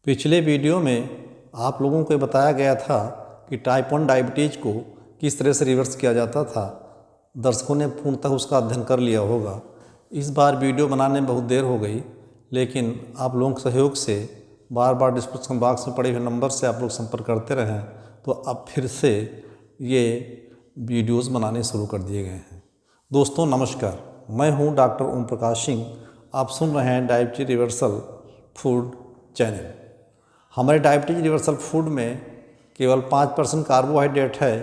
पिछले वीडियो में आप लोगों को बताया गया था कि टाइप 1 डायबिटीज़ को किस तरह से रिवर्स किया जाता था। दर्शकों ने पूर्णतः उसका अध्ययन कर लिया होगा। इस बार वीडियो बनाने में बहुत देर हो गई, लेकिन आप लोगों के सहयोग से बार बार डिस्क्रिप्शन बॉक्स में पड़े हुए नंबर से आप लोग संपर्क करते रहें, तो अब फिर से ये वीडियोज़ बनाने शुरू कर दिए गए हैं। दोस्तों नमस्कार, मैं हूँ डॉक्टर ओम प्रकाश सिंह। आप सुन रहे हैं डायबिटीज रिवर्सल फूड चैनल। हमारे डायबिटीज रिवर्सल फूड में केवल 5% कार्बोहाइड्रेट है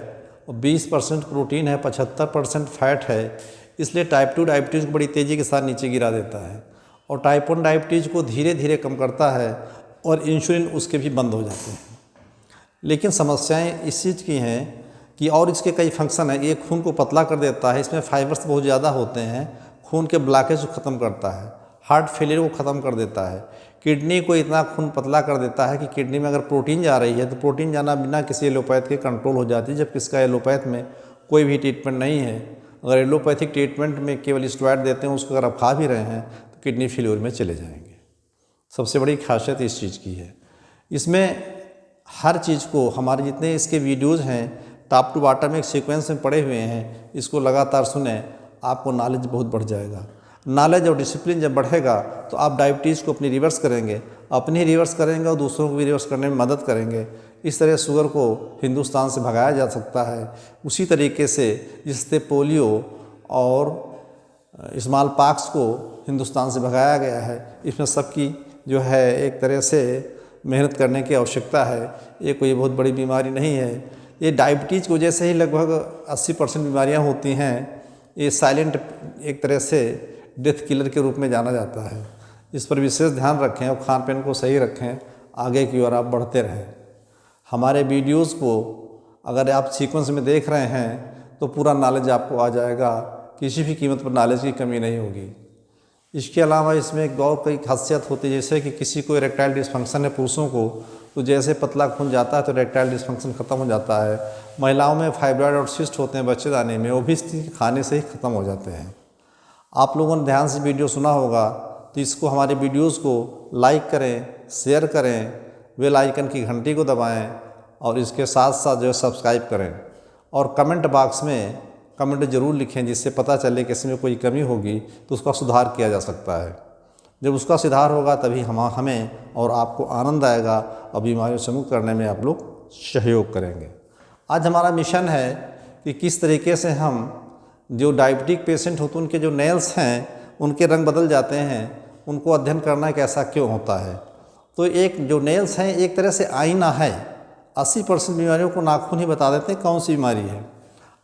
और 20% प्रोटीन है, 75% फैट है। इसलिए टाइप 2 डायबिटीज़ को बड़ी तेज़ी के साथ नीचे गिरा देता है और टाइप 1 डायबिटीज़ को धीरे धीरे कम करता है और इंसुलिन उसके भी बंद हो जाते हैं। लेकिन समस्याएं इस चीज़ की हैं कि और इसके कई फंक्शन हैं। ये खून को पतला कर देता है, इसमें फाइबर्स बहुत ज़्यादा होते हैं, खून के ब्लॉकेज को ख़त्म करता है, हार्ट फेलियर को ख़त्म कर देता है, किडनी को इतना खून पतला कर देता है कि किडनी में अगर प्रोटीन जा रही है तो प्रोटीन जाना बिना किसी एलोपैथ के कंट्रोल हो जाती है, जबकि इसका एलोपैथ में कोई भी ट्रीटमेंट नहीं है। अगर एलोपैथिक ट्रीटमेंट में केवल स्टेरॉइड देते हैं, उसको अगर आप खा भी रहे हैं तो किडनी फेलियर में चले जाएंगे। सबसे बड़ी खासियत इस चीज़ की है, इसमें हर चीज़ को हमारे जितने इसके वीडियोज़ हैं टॉप टू बॉटम एक सीक्वेंस में पड़े हुए हैं, इसको लगातार सुने, आपको नॉलेज बहुत बढ़ जाएगा। नॉलेज और डिसिप्लिन जब बढ़ेगा तो आप डायबिटीज़ को अपनी रिवर्स करेंगे, अपनी रिवर्स करेंगे और दूसरों को भी रिवर्स करने में मदद करेंगे। इस तरह शुगर को हिंदुस्तान से भगाया जा सकता है। उसी तरीके से जिससे पोलियो और स्मॉल पॉक्स को हिंदुस्तान से भगाया गया है, इसमें सबकी जो है एक तरह से मेहनत करने की आवश्यकता है। ये कोई बहुत बड़ी बीमारी नहीं है। ये डायबिटीज़ की वजह से ही लगभग 80% बीमारियां होती हैं। ये साइलेंट एक तरह से डेथ किलर के रूप में जाना जाता है। इस पर विशेष ध्यान रखें और खान पान को सही रखें, आगे की ओर आप बढ़ते रहें। हमारे वीडियोज़ को अगर आप सीक्वेंस में देख रहे हैं तो पूरा नॉलेज आपको आ जाएगा, किसी भी कीमत पर नॉलेज की कमी नहीं होगी। इसके अलावा इसमें एक और कई खासियत होती है, जैसे कि किसी को इरेक्टाइल डिस्फंक्शन है पुरुषों को, तो जैसे पतला खून जाता है तो इरेक्टाइल डिस्फंक्शन ख़त्म हो जाता है। महिलाओं में फाइब्रॉइड और सिस्ट होते हैं बच्चेदानी में, वो भी खाने से ही ख़त्म हो जाते हैं। आप लोगों ने ध्यान से वीडियो सुना होगा, तो इसको हमारे वीडियोज़ को लाइक करें, शेयर करें, बेल आइकन की घंटी को दबाएं और इसके साथ साथ जो है सब्सक्राइब करें और कमेंट बॉक्स में कमेंट ज़रूर लिखें, जिससे पता चले कि इसमें कोई कमी होगी तो उसका सुधार किया जा सकता है। जब उसका सुधार होगा तभी हमें और आपको आनंद आएगा और बीमारियों से मुक्त करने में आप लोग सहयोग करेंगे। आज हमारा मिशन है कि किस तरीके से हम जो डायबिटिक पेशेंट होते हैं उनके जो नेल्स हैं उनके रंग बदल जाते हैं, उनको अध्ययन करना कि ऐसा क्यों होता है। तो एक जो नेल्स हैं एक तरह से आईना है। 80% बीमारियों को नाखून ही बता देते हैं कौन सी बीमारी है।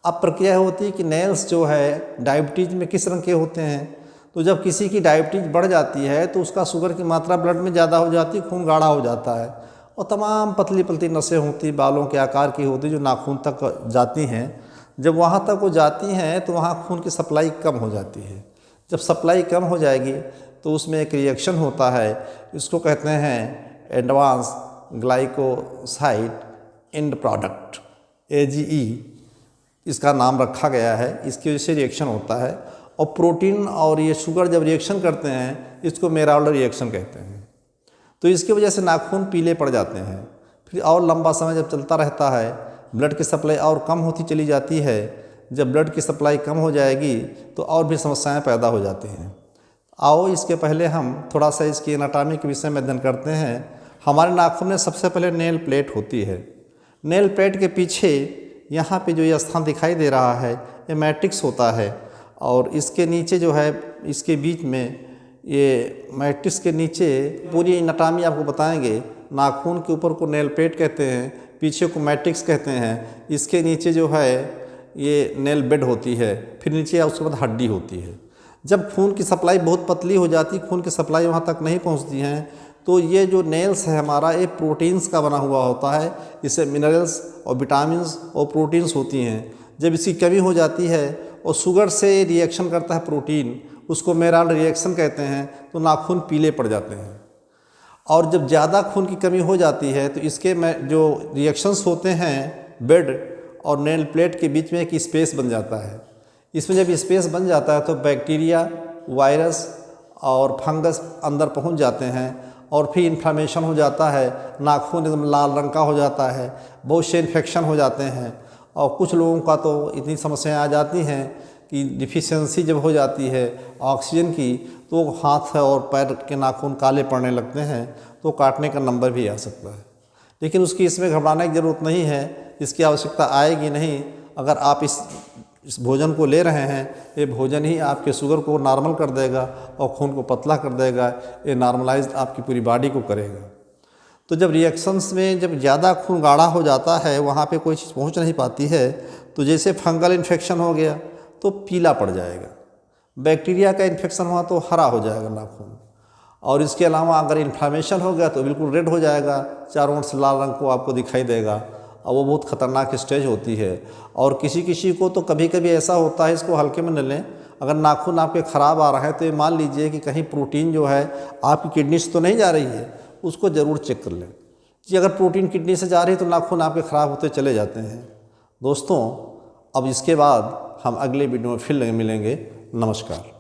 अब प्रक्रिया होती है कि नेल्स जो है डायबिटीज़ में किस रंग के होते हैं। तो जब किसी की डायबिटीज़ बढ़ जाती है तो उसका शुगर की मात्रा ब्लड में ज़्यादा हो जाती है, खून गाढ़ा हो जाता है और तमाम पतली पतली नसें होती, बालों के आकार की होती, जो नाखून तक जाती हैं। जब वहाँ तक वो जाती हैं तो वहाँ खून की सप्लाई कम हो जाती है। जब सप्लाई कम हो जाएगी तो उसमें एक रिएक्शन होता है, इसको कहते हैं advance glycoside and product, AGE इसका नाम रखा गया है। इसकी वजह से रिएक्शन होता है और प्रोटीन और ये शुगर जब रिएक्शन करते हैं इसको मेराल्डर रिएक्शन कहते हैं। तो इसकी वजह से नाखून पीले पड़ जाते हैं। फिर और लंबा समय जब चलता रहता है, ब्लड की सप्लाई और कम होती चली जाती है। जब ब्लड की सप्लाई कम हो जाएगी तो और भी समस्याएं पैदा हो जाती हैं। आओ इसके पहले हम थोड़ा सा इसकी एनाटॉमी के विषय में अध्ययन करते हैं। हमारे नाखून में सबसे पहले नेल प्लेट होती है। नेल प्लेट के पीछे यहाँ पे जो ये स्थान दिखाई दे रहा है ये मैट्रिक्स होता है और इसके नीचे जो है, इसके बीच में ये मैट्रिक्स के नीचे पूरी एनाटॉमी आपको बताएंगे। नाखून के ऊपर को नेल प्लेट कहते हैं, पीछे को मैट्रिक्स कहते हैं। इसके नीचे जो है ये नेल बेड होती है, फिर नीचे उसके बाद हड्डी होती है। जब खून की सप्लाई बहुत पतली हो जाती, खून की सप्लाई वहाँ तक नहीं पहुँचती हैं, तो ये जो नेल्स है हमारा, ये प्रोटीन्स का बना हुआ होता है। इससे मिनरल्स और विटामिन्स और प्रोटीन्स होती हैं। जब इसकी कमी हो जाती है और शुगर से रिएक्शन करता है प्रोटीन, उसको मेराल्डर रिएक्शन कहते हैं, तो नाखून पीले पड़ जाते हैं। और जब ज़्यादा खून की कमी हो जाती है तो इसके में जो रिएक्शंस होते हैं, बेड और नेल प्लेट के बीच में एक स्पेस बन जाता है। इसमें जब स्पेस बन जाता है तो बैक्टीरिया, वायरस और फंगस अंदर पहुंच जाते हैं और फिर इन्फ्लेमेशन हो जाता है, नाखून एकदम लाल रंग का हो जाता है, बहुत से इन्फेक्शन हो जाते हैं। और कुछ लोगों का तो इतनी समस्याएं आ जाती हैं कि डिफिशियंसी जब हो जाती है ऑक्सीजन की, तो हाथ और पैर के नाखून काले पड़ने लगते हैं, तो काटने का नंबर भी आ सकता है। लेकिन उसकी इसमें घबराने की ज़रूरत नहीं है, इसकी आवश्यकता आएगी नहीं। अगर आप इस भोजन को ले रहे हैं, ये भोजन ही आपके शुगर को नॉर्मल कर देगा और खून को पतला कर देगा, ये नॉर्मलाइज आपकी पूरी बॉडी को करेगा। तो जब रिएक्शंस में जब ज़्यादा खून गाढ़ा हो जाता है, वहाँ पे कोई चीज़ पहुँच नहीं पाती है, तो जैसे फंगल इन्फेक्शन हो गया तो पीला पड़ जाएगा, बैक्टीरिया का इन्फेक्शन हुआ तो हरा हो जाएगा नाखून, और इसके अलावा अगर इन्फ्लेमेशन हो गया तो बिल्कुल रेड हो जाएगा, चारों ओर से लाल रंग को आपको दिखाई देगा, और वो बहुत ख़तरनाक स्टेज होती है। और किसी किसी को तो कभी कभी ऐसा होता है, इसको हल्के में न लें, अगर नाखून आपके ख़राब आ रहा है तो ये मान लीजिए कि कहीं प्रोटीन जो है आपकी किडनी से तो नहीं जा रही है, उसको ज़रूर चेक कर लें कि अगर प्रोटीन किडनी से जा रही है तो नाखून आपके ख़राब होते चले जाते हैं। दोस्तों, अब इसके बाद हम अगले वीडियो में फिर मिलेंगे। नमस्कार।